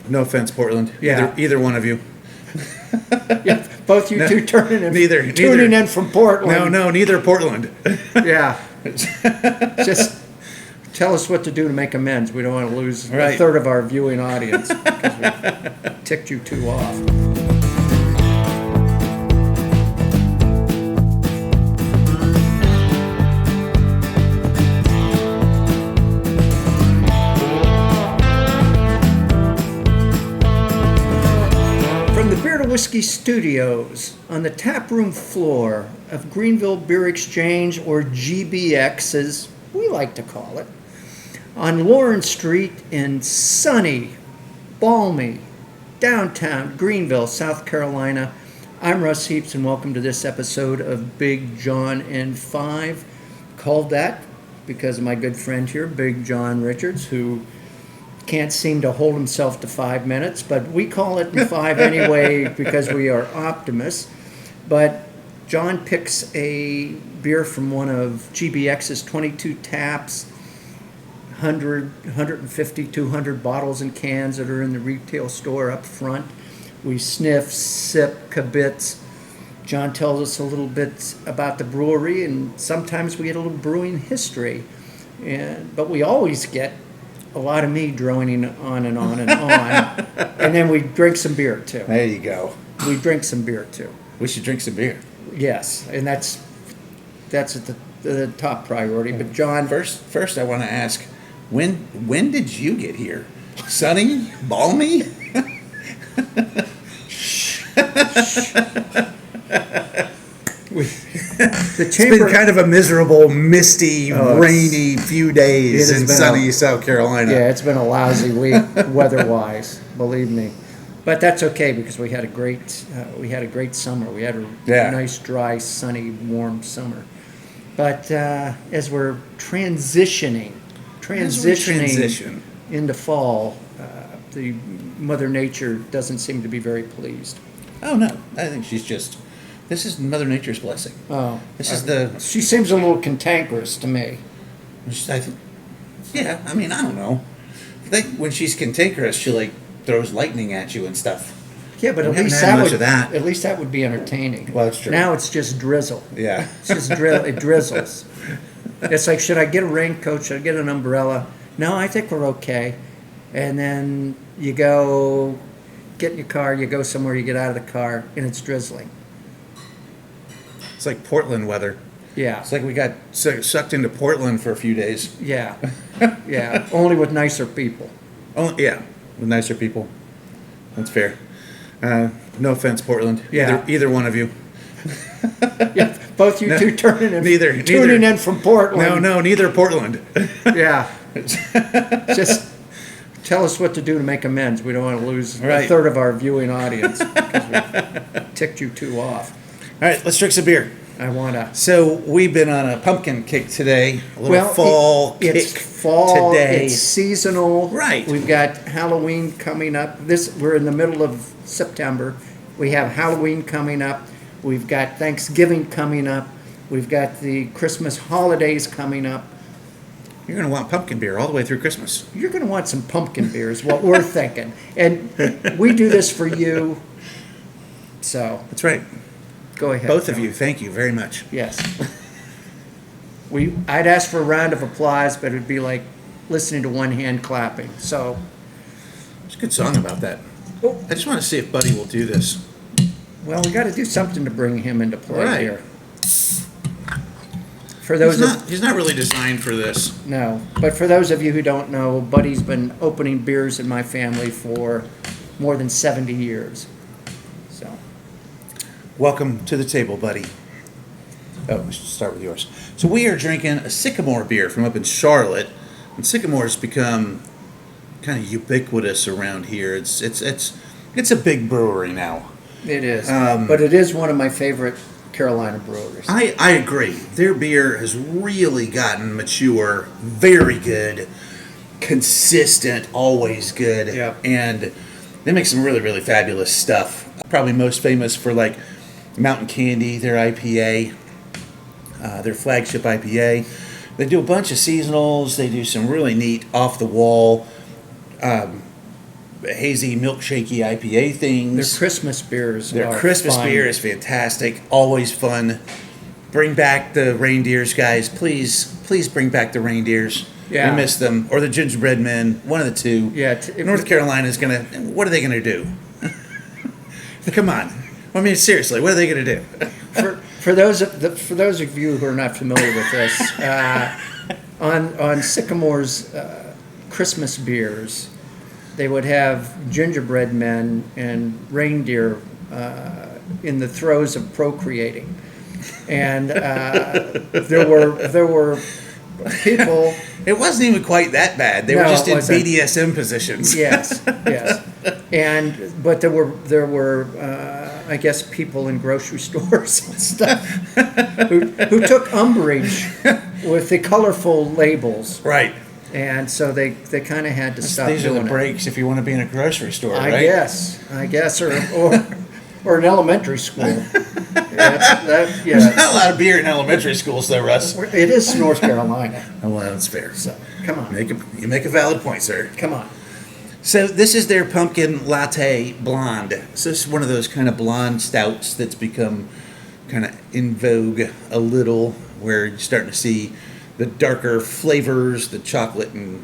No offense, Portland. Yeah. Either one of you. Yeah, both you two tuning in. Neither. Tuning in from Portland. No, neither Portland. Yeah. Just tell us what to do to make amends. We don't want to lose Right. a third of our viewing audience because we ticked you two off. From the Beer to Whiskey Studios on the taproom floor of Greenville Beer Exchange, or GBX as we like to call it, on Lawrence Street in sunny, balmy, downtown Greenville, South Carolina. I'm Russ Heaps, and welcome to this episode of Big John in 5. Called that because of my good friend here, Big John Richards, who can't seem to hold himself to 5 minutes, but we call it in 5 anyway because we are optimists. But John picks a beer from one of GBX's 22 taps, 100, 150, 200 bottles and cans that are in the retail store up front. We sniff, sip, kibitz. John tells us a little bit about the brewery, and sometimes we get a little brewing history. But we always get a lot of me droning on and on and on. And then we drink some beer too. There you go. We drink some beer too. We should drink some beer. Yes, and that's at the top priority. But John, First, I want to ask, when did you get here? Sunny, balmy. It's been kind of a miserable, misty, rainy few days in sunny South Carolina. Yeah, it's been a lousy week weather-wise, believe me. But that's okay because we had a great summer. We had a nice, dry, sunny, warm summer. But as we're transitioning into fall, the Mother Nature doesn't seem to be very pleased. Oh no, I think this is Mother Nature's blessing. Oh, She seems a little cantankerous to me. I think, yeah. I mean, I don't know. I think when she's cantankerous, she throws lightning at you and stuff. Yeah, but at least that would be entertaining. Well, that's true. Now it's just drizzle. Yeah, it's just it drizzles. It's like, should I get a raincoat? Should I get an umbrella? No, I think we're okay. And then you go get in your car, you go somewhere, you get out of the car, and it's drizzling. It's like Portland weather. Yeah. It's like we got sucked into Portland for a few days. Yeah. Yeah. Only with nicer people. Oh, yeah. With nicer people. That's fair. No offense, Portland. Yeah. Either one of you. Yeah. Both you two tuning in. Tuning in from Portland. No, neither Portland. Yeah. Just tell us what to do to make amends. We don't want to lose Right. a third of our viewing audience because we ticked you two off. All right, let's drink some beer. I want to. So we've been on a pumpkin kick today. A little fall kick it's fall today. It's seasonal. Right. We've got Halloween coming up. We're in the middle of September. We have Halloween coming up. We've got Thanksgiving coming up. We've got the Christmas holidays coming up. You're going to want pumpkin beer all the way through Christmas. You're going to want some pumpkin beer is what we're thinking. And we do this for you. So That's right. go ahead. Both of John. you, thank you very much. Yes. I'd ask for a round of applause, but it'd be like listening to one hand clapping. So There's a good song about that. I just want to see if Buddy will do this. well, we got to do something to bring him into play Right. here. For those He's not really designed for this. No, but for those of you who don't know, Buddy's been opening beers in my family for more than 70 years. So, Welcome to the table, Buddy. Oh, we should start with yours. So we are drinking a Sycamore beer from up in Charlotte, and Sycamore's become kind of ubiquitous around here. It's a big brewery now. it is. But it is one of my favorite Carolina breweries. I agree. Their beer has really gotten mature, very good, consistent, always good. Yep. And they make some really, really fabulous stuff. Probably most famous for Mountain Candy, their IPA, their flagship IPA. They do a bunch of seasonals. They do some really neat off the wall hazy, milkshakey IPA things. Their Christmas beers. Their are Christmas fun. beer is fantastic. Always fun. Bring back the reindeers, guys. Please bring back the reindeers. Yeah. We miss them. Or the gingerbread men. One of the two. Yeah. North Carolina's going to... What are they going to do? Come on. I mean, seriously, what are they going to do? For those of you who are not familiar with this, on Sycamore's Christmas beers, they would have gingerbread men and reindeer in the throes of procreating, and there were people. It wasn't even quite that bad. They were just in BDSM positions. Yes, but there were I guess people in grocery stores and stuff who took umbrage with the colorful labels. Right. And so they kind of had to stop These are doing the breaks if you want to be in a grocery store, I right? guess, or an elementary school. There's not a lot of beer in elementary schools, though, Russ. It is North Carolina. Oh, well, that's fair. So come on, You make a valid point, sir. come on. So this is their pumpkin latte blonde. So this is one of those kind of blonde stouts that's become kind of in vogue a little, where you're starting to see the darker flavors, the chocolate and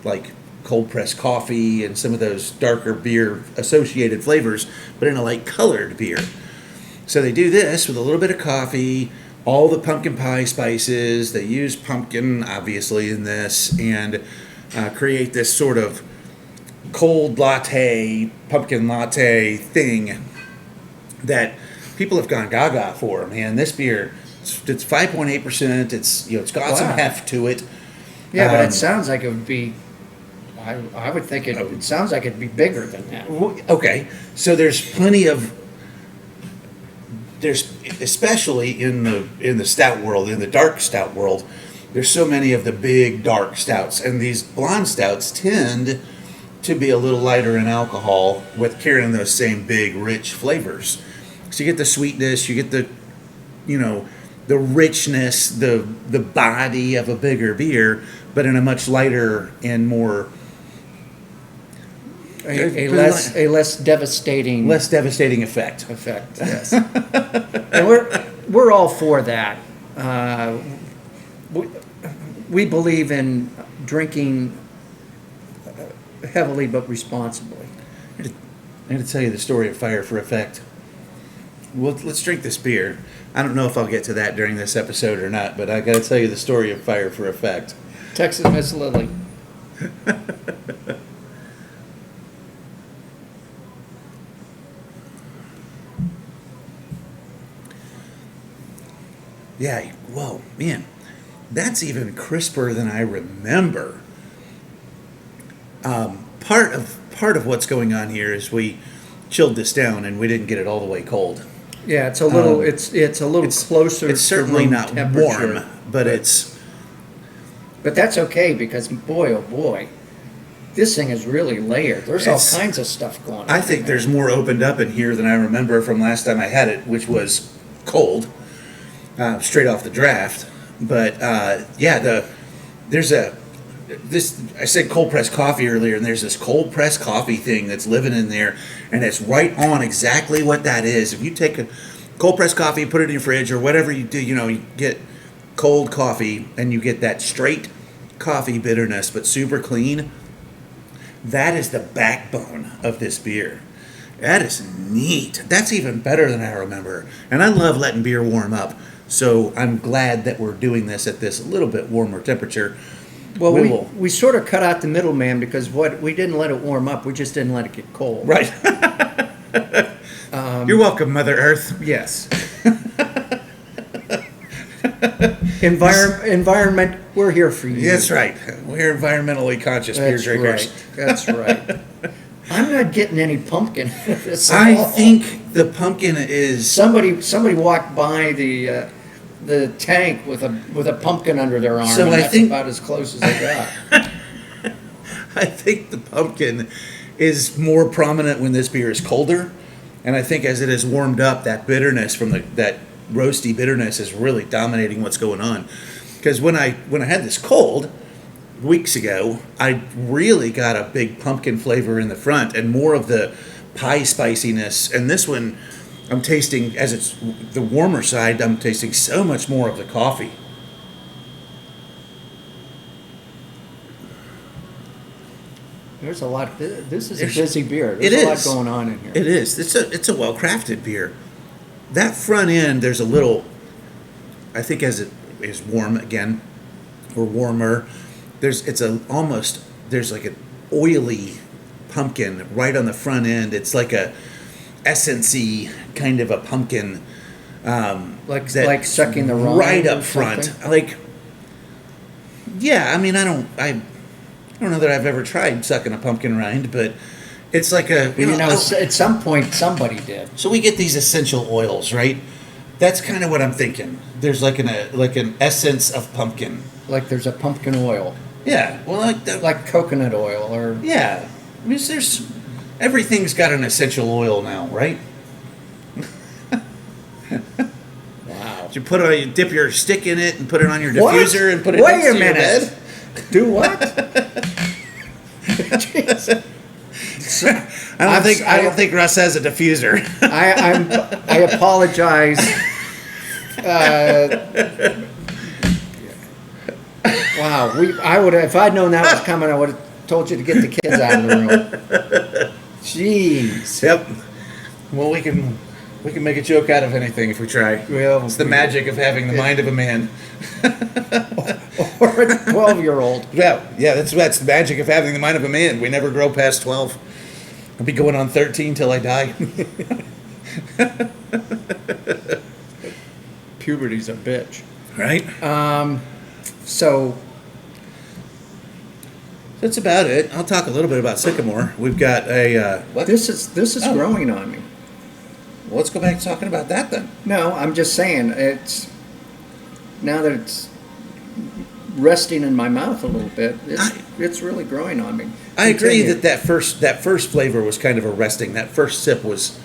like cold pressed coffee and some of those darker beer associated flavors, but in a light colored beer. So they do this with a little bit of coffee, all the pumpkin pie spices. They use pumpkin, obviously, in this, and create this sort of cold latte, pumpkin latte thing that people have gone gaga for. Man, this beer, it's 5.8%. It's got some heft to it. Yeah, but it sounds like it would be. I would think it sounds like it'd be bigger than that. Okay, so there's plenty of. There's especially in the stout world, in the dark stout world, there's so many of the big dark stouts, and these blonde stouts tend to be a little lighter in alcohol with carrying those same big rich flavors. So you get the sweetness, you get the the richness, the body of a bigger beer, but in a much lighter and more a less devastating effect. Yes, and we're all for that. We believe in drinking heavily but responsibly. I'm going to tell you the story of Fire for Effect. Well, let's drink this beer. I don't know if I'll get to that during this episode or not, but I got to tell you the story of Fire for Effect. Texas Miss Lily. Yeah, whoa, man, that's even crisper than I remember. Part of what's going on here is we chilled this down and we didn't get it all the way cold. Yeah, it's a little. It's a little closer. It's certainly to room not temperature, warm, but it's. But that's okay because boy, oh boy, this thing is really layered. There's all kinds of stuff going on. I think there's more opened up in here than I remember from last time I had it, which was cold, straight off the draft. But I said cold pressed coffee earlier, and there's this cold pressed coffee thing that's living in there, and it's right on exactly what that is. If you take a cold pressed coffee, put it in your fridge or whatever you do, you get cold coffee and you get that straight coffee bitterness, but super clean. That is the backbone of this beer. That is neat. That's even better than I remember. And I love letting beer warm up. So I'm glad that we're doing this at this a little bit warmer temperature. Well, we sort of cut out the middleman because we didn't let it warm up. We just didn't let it get cold. Right. You're welcome, Mother Earth. Yes. Environment, we're here for you. That's right. We're environmentally conscious beer drinkers. That's right. I'm not getting any pumpkin. I think the pumpkin is somebody walked by the tank with a pumpkin under their arm. So and I that's think about as close as they got. I think the pumpkin is more prominent when this beer is colder, and I think as it is warmed up, that bitterness from that roasty bitterness is really dominating what's going on. Because when I had this cold, weeks ago, I really got a big pumpkin flavor in the front and more of the pie spiciness. And this one, I'm tasting, as it's the warmer side, I'm tasting so much more of the coffee. There's a lot. This is a busy beer. It There's is. a lot going on in here. It is. It's a well crafted beer. That front end, there's a little. I think as it is warm again, or warmer, there's like an oily pumpkin right on the front end. It's like a essency kind of a pumpkin. Like sucking the rind right or up front. something? Like, yeah. I mean, I don't know that I've ever tried sucking a pumpkin rind, but it's like a at some point somebody did. So we get these essential oils, right? That's kind of what I'm thinking. There's like an essence of pumpkin. Like there's a pumpkin oil, Yeah. Well, like coconut oil, or yeah. I mean, there's everything's got an essential oil now, right? wow. You dip your stick in it and put it on your What? diffuser and put it Wait next a to your minute. bed. Do what? Jeez. I don't think Russ has a diffuser. I apologize. Wow, I would if I'd known that was coming, I would have told you to get the kids out of the room. Jeez. Yep. Well, we can make a joke out of anything if we try. Well, It's the magic of having the mind of a man. or a 12-year-old. Yeah, that's the magic of having the mind of a man. We never grow past 12. I'll be going on 13 till I die. Puberty's a bitch. Right? So That's about it. I'll talk a little bit about Sycamore. We've got a what? this is Oh. growing on me. Well, let's go back to talking about that then. No, I'm just saying it's now that it's resting in my mouth a little bit. It's really growing on me. I agree Continue. that first flavor was kind of arresting. That first sip was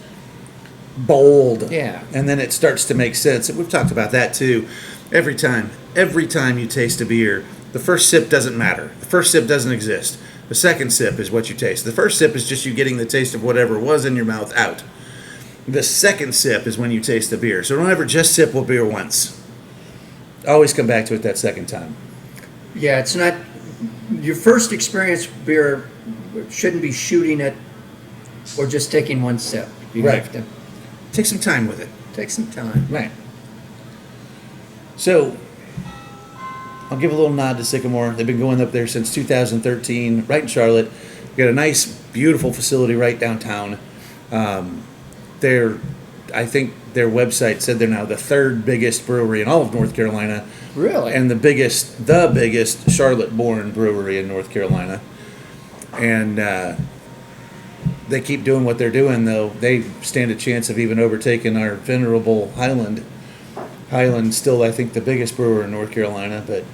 bold. Yeah. And then it starts to make sense. And we've talked about that too. Every time you taste a beer, the first sip doesn't matter. The first sip doesn't exist. The second sip is what you taste. The first sip is just you getting the taste of whatever was in your mouth out. The second sip is when you taste the beer. So don't ever just sip a beer once. Always come back to it that second time. Yeah, it's not your first experience with beer shouldn't be shooting it or just taking one sip. You Right. have to Take some time with it. take some time. Right. So, I'll give a little nod to Sycamore. They've been going up there since 2013, right in Charlotte. We've got a nice, beautiful facility right downtown. I think their website said they're now the third biggest brewery in all of North Carolina, Really? and the biggest Charlotte-born brewery in North Carolina. And they keep doing what they're doing, though. They stand a chance of even overtaking our venerable Highland. Highland's still, I think, the biggest brewer in North Carolina, but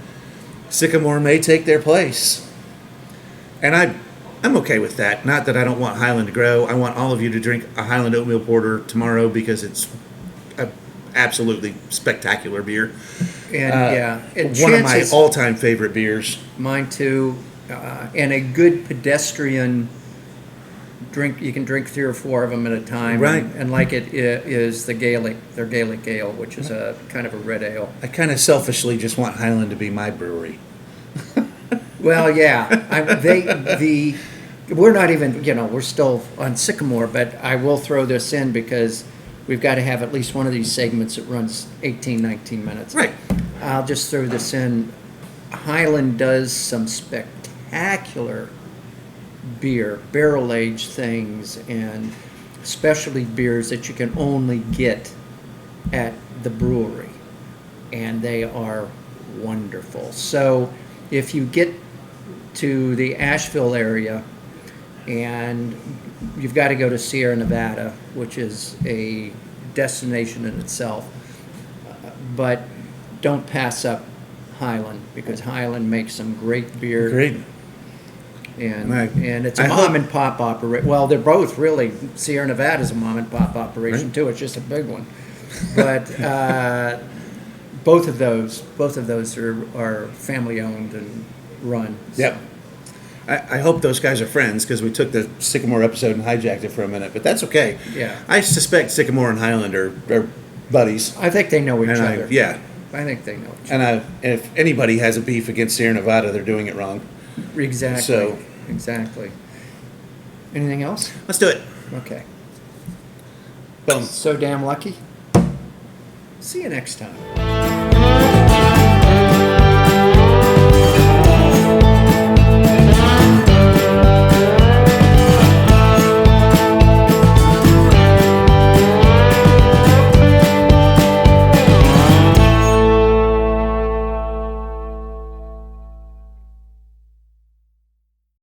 Sycamore may take their place. And I'm okay with that. Not that I don't want Highland to grow. I want all of you to drink a Highland Oatmeal Porter tomorrow because it's a absolutely spectacular beer. And yeah, and One of my chances- all-time favorite beers. Mine too, and a good pedestrian drink. You can drink 3 or 4 of them at a time, Right. And like it is their Gaelic Ale, which is a kind of a red ale. I kind of selfishly just want Highland to be my brewery. Well, yeah, we're not even, we're still on Sycamore, but I will throw this in because we've got to have at least one of these segments that runs 18, 19 minutes. Right. I'll just throw this in. Highland does some spectacular beer, barrel-aged things, and specialty beers that you can only get at the brewery. And they are wonderful. So if you get to the Asheville area, and you've got to go to Sierra Nevada, which is a destination in itself, but don't pass up Highland, because Highland makes some great beer. Great. And Right. and it's a I mom hope- and pop operation. Well, they're both really. Sierra Nevada's a mom and pop operation Right. too. It's just a big one, but both of those are family owned and run. Yep. I hope those guys are friends because we took the Sycamore episode and hijacked it for a minute, but that's okay. Yeah. I suspect Sycamore and Highland are buddies. I think they know each other. Yeah. I think they know each other. And if anybody has a beef against Sierra Nevada, they're doing it wrong. Exactly. So- Exactly. Anything else? Let's do it. Okay. Boom. So damn lucky. See you next time.